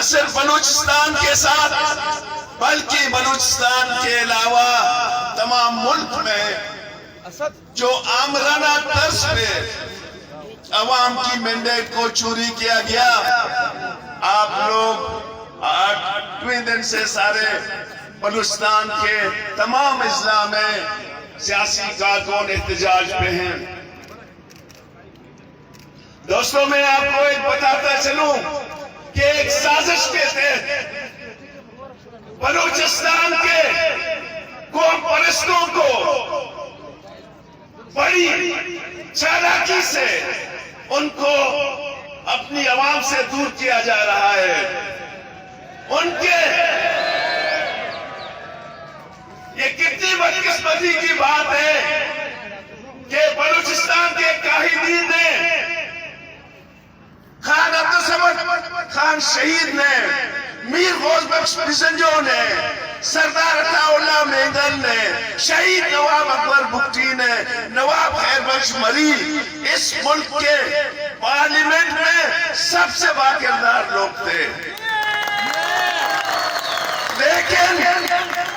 صرف بلوچستان کے ساتھ بلکہ بلوچستان کے علاوہ تمام ملک میں جو آمرانہ طرز پہ عوام کی مینڈیٹ کو چوری کیا گیا، آپ لوگ 8ویں دن سے سارے بلوچستان کے تمام اضلاع میں سیاسی کارکن احتجاج پہ ہیں۔ دوستوں میں آپ کو ایک بتاتا چلوں کہ ایک سازش کے تحت بلوچستان کے قوم پرستوں کو بڑی چالاکی سے ان کو اپنی عوام سے دور کیا جا رہا ہے۔ ان کے یہ کتنی بدقسمتی کی بات ہے کہ بلوچستان کے قائدین نے، خان عبدالصمد خان شہید نے، میر غوث بخش بزنجو نے، سردار عطا اللہ مینگل نے، شہید نواب اکبر بگٹی نے، نواب خیر بخش مری اس ملک کے پارلیمنٹ میں سب سے باکردار لوگ تھے۔ لیکن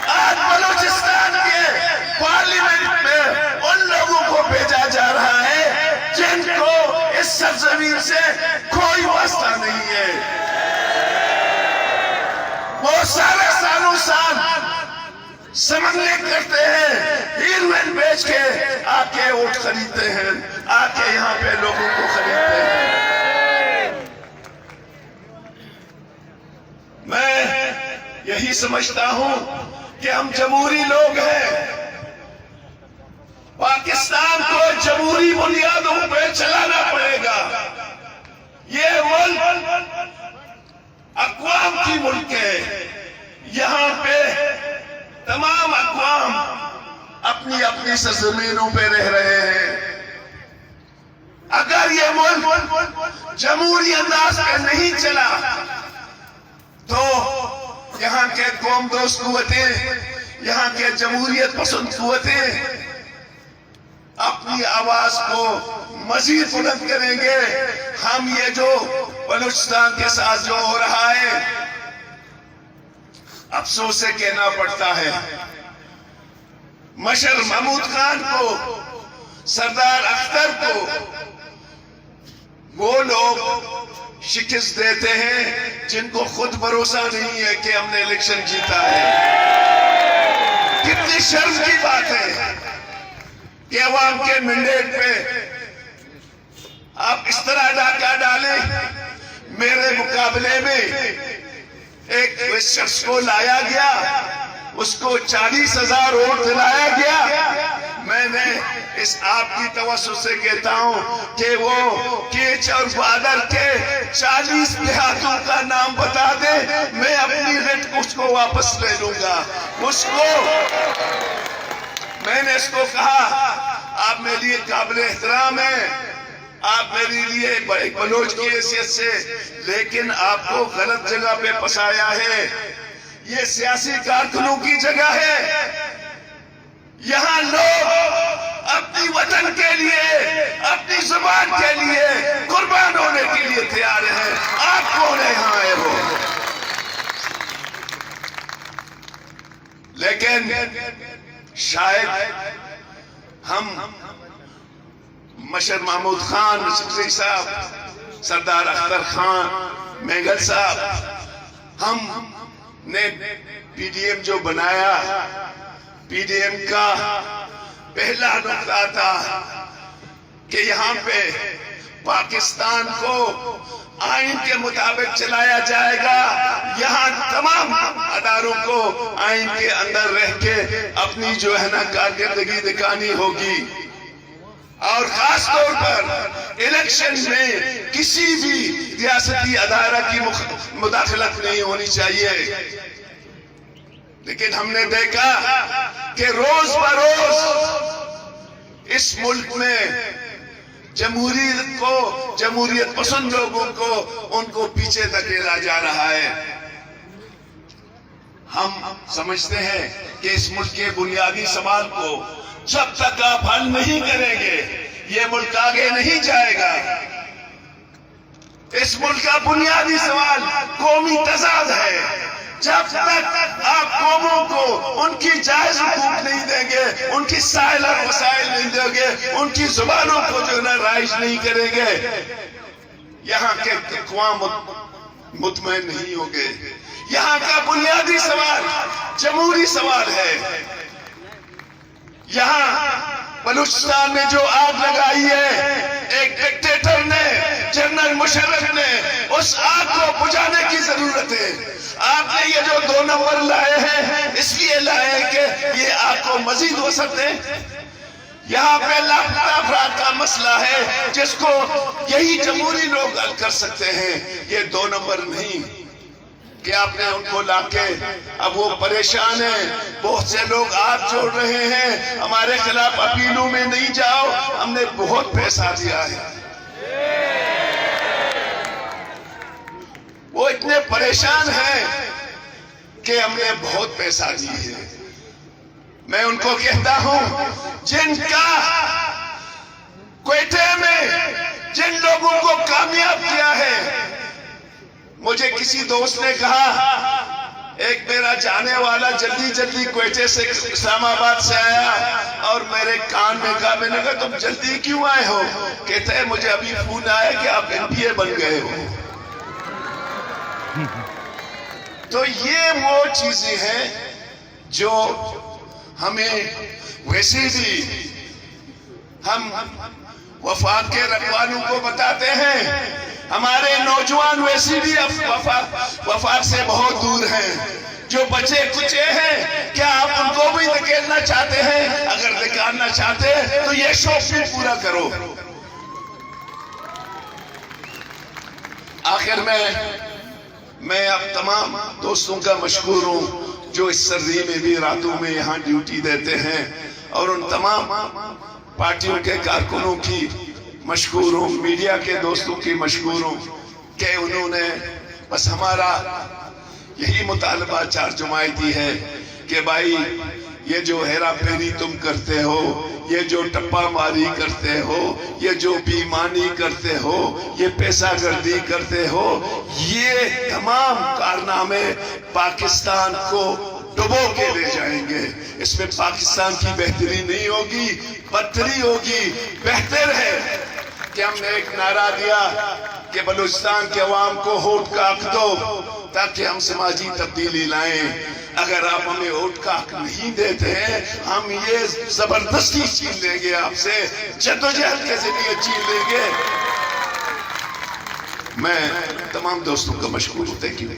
آج بلوچستان کے پارلیمنٹ میں ان لوگوں کو بھیجا جا رہا ہے جن کو اس سرزمین سے کوئی واسطہ نہیں ہے۔ وہ سارے سالوں سال سمنگلے کرتے ہیں، ہیروئن بیچ کے آ کے ووٹ خریدتے ہیں، آ کے یہاں پہ لوگوں کو خریدتے ہیں۔ میں یہی سمجھتا ہوں کہ ہم جمہوری لوگ ہیں، پاکستان کو جمہوری بنیادوں پہ چلانا پڑے گا۔ یہ ملک اقوام کی ملک ہے، یہاں پہ تمام اقوام اپنی اپنی سرزمینوں پہ رہ رہے ہیں۔ اگر یہ ملک جمہوری انداز پہ نہیں چلا تو یہاں کے قوم دوست قوتیں، یہاں کے جمہوریت پسند قوتیں اپنی آواز کو مزید بلند کریں گے۔ ہم یہ جو بلوچستان کے ساتھ جو ہو رہا ہے، افسوس سے کہنا پڑتا ہے، مشر محمود خان کو، سردار اختر کو وہ لوگ شکست دیتے ہیں جن کو خود بھروسہ نہیں ہے کہ ہم نے الیکشن جیتا ہے۔ کتنی شرم کی بات ہے کہ عوام کے مینڈیٹ پہ آپ اس طرح ڈاکہ ڈالیں۔ میرے مقابلے میں ایک شخص کو لایا گیا، اس کو 40,000 ووٹ دلایا گیا۔ میں نے اس آپ کی توسط سے کہتا ہوں کہ وہ کیچ اور بادر کے 40 دیہاتوں کا نام بتا دے، میں اپنی ریٹ اس کو واپس لے لوں گا۔ میں نے اس کو کہا آپ میرے لیے قابل احترام ہیں، آپ میرے لیے ایک بلوچ کی حیثیت سے، لیکن آپ کو غلط جگہ پہ پھنسایا ہے۔ یہ سیاسی کارکنوں کی جگہ ہے، یہاں لوگ اپنی وطن کے لیے، اپنی زبان کے لیے قربان ہونے کے لیے تیار ہیں۔ آپ کون ہیں یہاں آئے ہو؟ لیکن شاید ہم مشر محمود خان سکری صاحب، سردار اختر خان مینگل صاحب، ہم نے پی ڈی ایم جو بنایا، پی ڈی ایم کا پہلا نقطہ تھا کہ یہاں پہ پاکستان کو آئین کے مطابق چلایا جائے گا، یہاں تمام اداروں کو آئین کے اندر رہ کے اپنی جو ہے نا کارکردگی دکھانی ہوگی، اور خاص طور پر الیکشن میں کسی بھی ریاستی ادارہ کی مداخلت نہیں ہونی چاہیے۔ لیکن ہم نے دیکھا کہ روز بروز اس ملک میں جمہوریت کو، جمہوریت پسند لوگوں کو، ان کو پیچھے دھکیلا جا رہا ہے۔ ہم سمجھتے ہیں کہ اس ملک کے بنیادی سوال کو جب تک آپ حل نہیں کریں گے یہ ملک آگے نہیں جائے گا۔ اس ملک کا بنیادی سوال قومی تضاد ہے. جب تک آپ قوموں کو ان کی جائز حقوق نہیں دیں گے، ان کی سائل اور وسائل نہیں دیں گے، ان کی زبانوں کو جو ہے رائج نہیں کریں گے، یہاں کے اقوام مطمئن نہیں ہوں گے. یہاں کا بنیادی سوال جمہوری سوال ہے. یہاں بلوچستان میں جو آگ لگائی ہے ایک ڈکٹیٹر نے، جنرل مشرف نے، اس آگ کو بجھانے کی ضرورت ہے. آپ نے یہ جو 2 نمبر لائے ہیں اس لیے لائے ہیں کہ یہ آگ کو مزید وسعت دیں. یہاں پہ لاپتہ افراد کا مسئلہ ہے جس کو یہی جمہوری لوگ حل کر سکتے ہیں. یہ 2 نمبر نہیں کہ آپ نے ان کو لا کے اب وہ پریشان ہیں. بہت سے لوگ ہاتھ جوڑ رہے ہیں ہمارے خلاف اپیلوں میں نہیں جاؤ، ہم نے بہت پیسہ دیا ہے. وہ اتنے پریشان ہیں کہ ہم نے بہت پیسہ دی ہے. میں ان کو کہتا ہوں جن کا کوئٹے میں جن لوگوں کو کامیاب کیا ہے، مجھے کسی دوست نے کہا، ایک میرا جانے والا جلدی کوئٹے سے اسلام آباد سے آیا اور میرے کان میں کہا، میں نے کہا تم جلدی کیوں آئے ہو؟ کہتا ہے مجھے ابھی فون آیا کہ آپ MPA بن گئے ہو. تو یہ وہ چیزیں ہیں جو ہمیں ویسے بھی ہم وفاق کے رکھوالوں کو بتاتے ہیں. ہمارے نوجوان ویسے بھی وفاق سے بہت دور ہیں. جو بچے کچے ہیں کیا آپ ان کو بھی دھکیلنا چاہتے ہیں؟ اگر دھکیلنا چاہتے ہیں تو یہ شوق بھی پورا کرو. آخر میں اب تمام دوستوں کا مشکور ہوں جو اس سردی میں بھی راتوں میں یہاں ڈیوٹی دیتے ہیں، اور ان تمام پارٹیوں کے کارکنوں کی مشکور ہوں، میڈیا کے دوستوں کی مشکور ہوں کہ انہوں نے بس ہمارا یہی مطالبہ 4 جماعتی ہے کہ بھائی یہ جو ہیرا پھیری تم کرتے ہو، یہ جو ٹپا ماری کرتے ہو، یہ جو بیمانی کرتے ہو، یہ پیسہ گردی کرتے ہو، یہ تمام کارنامے پاکستان کو ڈبو کے لے جائیں گے. اس میں پاکستان کی بہتری نہیں ہوگی، بدتری ہوگی. بہتر ہے کہ ہم نے ایک نعرہ دیا کہ بلوچستان کے عوام کو ووٹ کا حق دو تاکہ ہم سماجی تبدیلی لائیں. اگر آپ ہمیں ووٹ کا حق نہیں دیتے ہیں، ہم یہ زبردستی چھین لیں گے، آپ سے جدوجہد کے ذریعے چھین لیں گے. میں تمام دوستوں کا مشکور ہوں. Thank you.